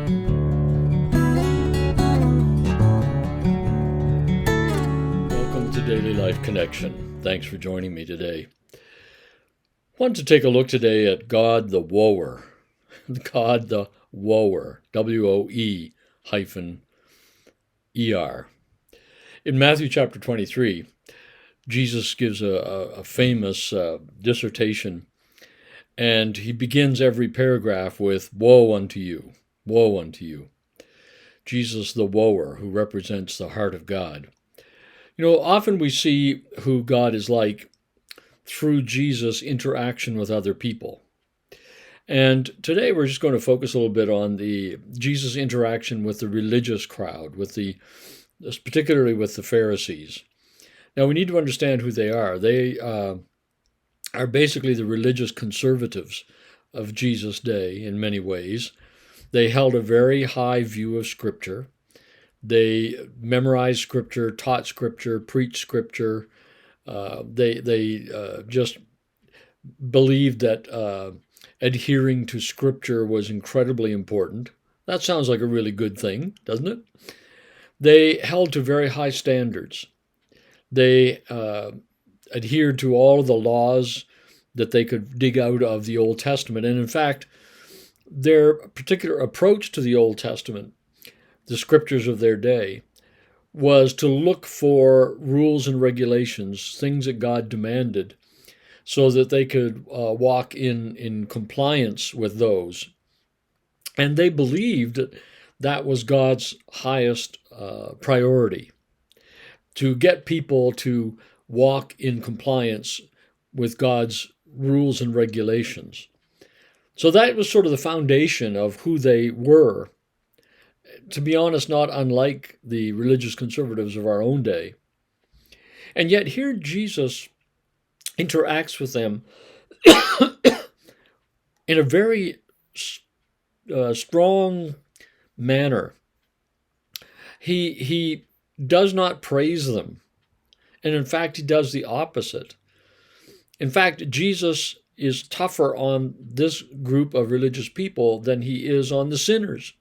Welcome to Daily Life Connection. Thanks for joining me today. I want to take a look today at God the Woer. God the Woer. W-O-E-hyphen-E-R. In Matthew chapter 23, Jesus gives a famous dissertation, and he begins every paragraph with, "Woe unto you, woe unto you." Jesus the Woer, who represents the heart of God. You know, often we see who God is like through Jesus' interaction with other people. And today we're just going to focus a little bit on the Jesus' interaction with the religious crowd, particularly with the Pharisees. Now we need to understand who they are. They are basically the religious conservatives of Jesus' day in many ways. They held a very high view of Scripture. They memorized Scripture, taught Scripture, preached Scripture. They just believed that adhering to Scripture was incredibly important. That sounds like a really good thing, doesn't it? They held to very high standards. They adhered to all of the laws that they could dig out of the Old Testament. And in fact, their particular approach to the Old Testament, the scriptures of their day, was to look for rules and regulations, things that God demanded, so that they could walk in compliance with those. And they believed that was God's highest priority, to get people to walk in compliance with God's rules and regulations. So that was sort of the foundation of who they were. To be honest, not unlike the religious conservatives of our own day. And yet here Jesus interacts with them in a very strong manner. He does not praise them. And in fact, he does the opposite. In fact, Jesus is tougher on this group of religious people than he is on the sinners,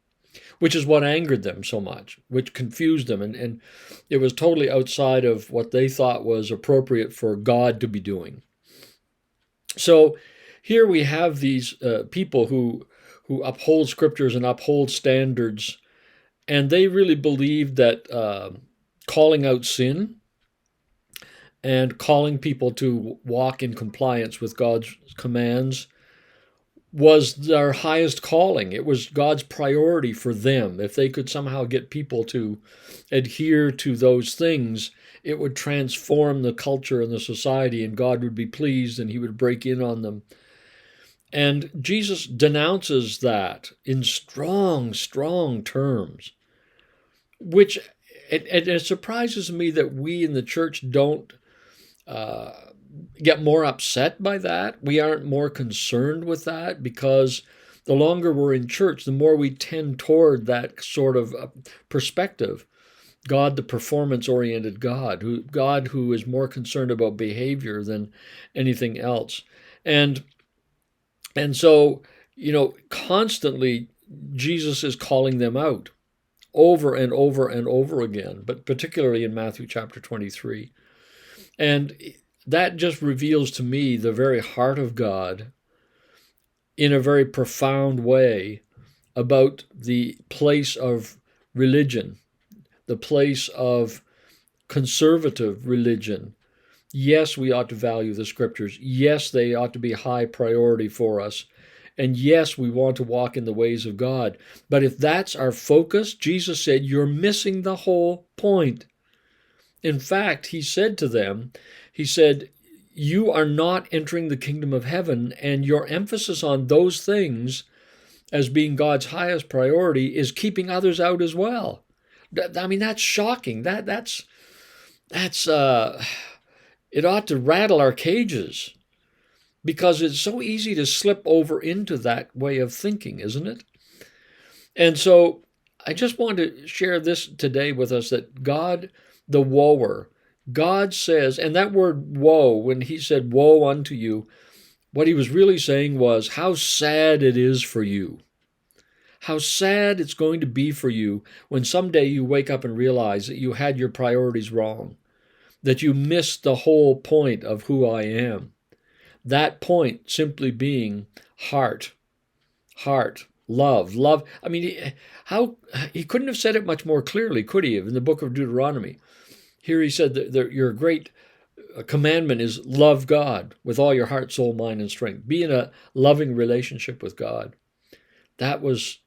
which is what angered them so much, which confused them. And it was totally outside of what they thought was appropriate for God to be doing. So here we have these people who uphold scriptures and uphold standards, and they really believed that calling out sin and calling people to walk in compliance with God's commands was their highest calling. It was God's priority for them. If they could somehow get people to adhere to those things, it would transform the culture and the society, and God would be pleased and he would break in on them. And Jesus denounces that in strong, strong terms, which it surprises me that we in the church don't get more upset by that. We aren't more concerned with that, because the longer we're in church, the more we tend toward that sort of perspective. God, the performance-oriented God who is more concerned about behavior than anything else. And so, constantly Jesus is calling them out over and over and over again, but particularly in Matthew chapter 23. And that just reveals to me the very heart of God in a very profound way about the place of religion, the place of conservative religion. Yes, we ought to value the scriptures. Yes, they ought to be high priority for us. And yes, we want to walk in the ways of God. But if that's our focus, Jesus said, you're missing the whole point. In fact, he said to them, you are not entering the kingdom of heaven, and your emphasis on those things as being God's highest priority is keeping others out as well. I mean, that's shocking. That's it ought to rattle our cages, because it's so easy to slip over into that way of thinking, isn't it? And so I just want to share this today with us, that God, the woer, God says, and that word woe, when he said woe unto you, what he was really saying was how sad it is for you. how sad it's going to be for you when someday you wake up and realize that you had your priorities wrong, that you missed the whole point of who I am. That point simply being heart, love. I mean, he couldn't have said it much more clearly, could he? In the book of Deuteronomy, here he said that your great commandment is love God with all your heart, soul, mind, and strength. Be in a loving relationship with God. That was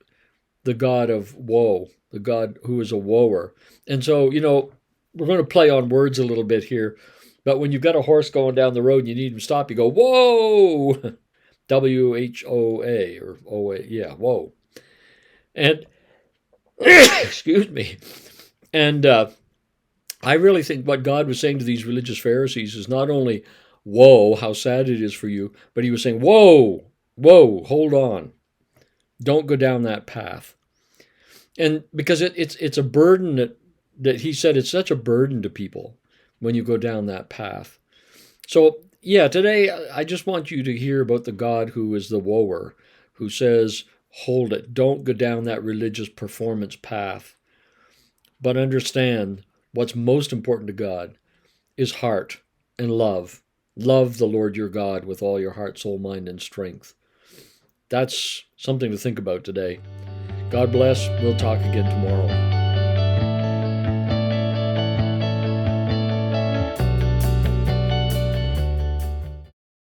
the God of woe, the God who is a woer. And so, we're going to play on words a little bit here. But when you've got a horse going down the road and you need him to stop, you go, whoa! WHOA or OA, yeah, whoa. And, excuse me. And I really think what God was saying to these religious Pharisees is not only, whoa, how sad it is for you, but he was saying, whoa, hold on. Don't go down that path. And because it's a burden that he said it's such a burden to people when you go down that path. So, yeah, today I just want you to hear about the God who is the woer, who says, hold it, don't go down that religious performance path, but understand what's most important to God is heart and love. Love the Lord your God with all your heart, soul, mind, and strength. That's something to think about today. God bless. We'll talk again tomorrow.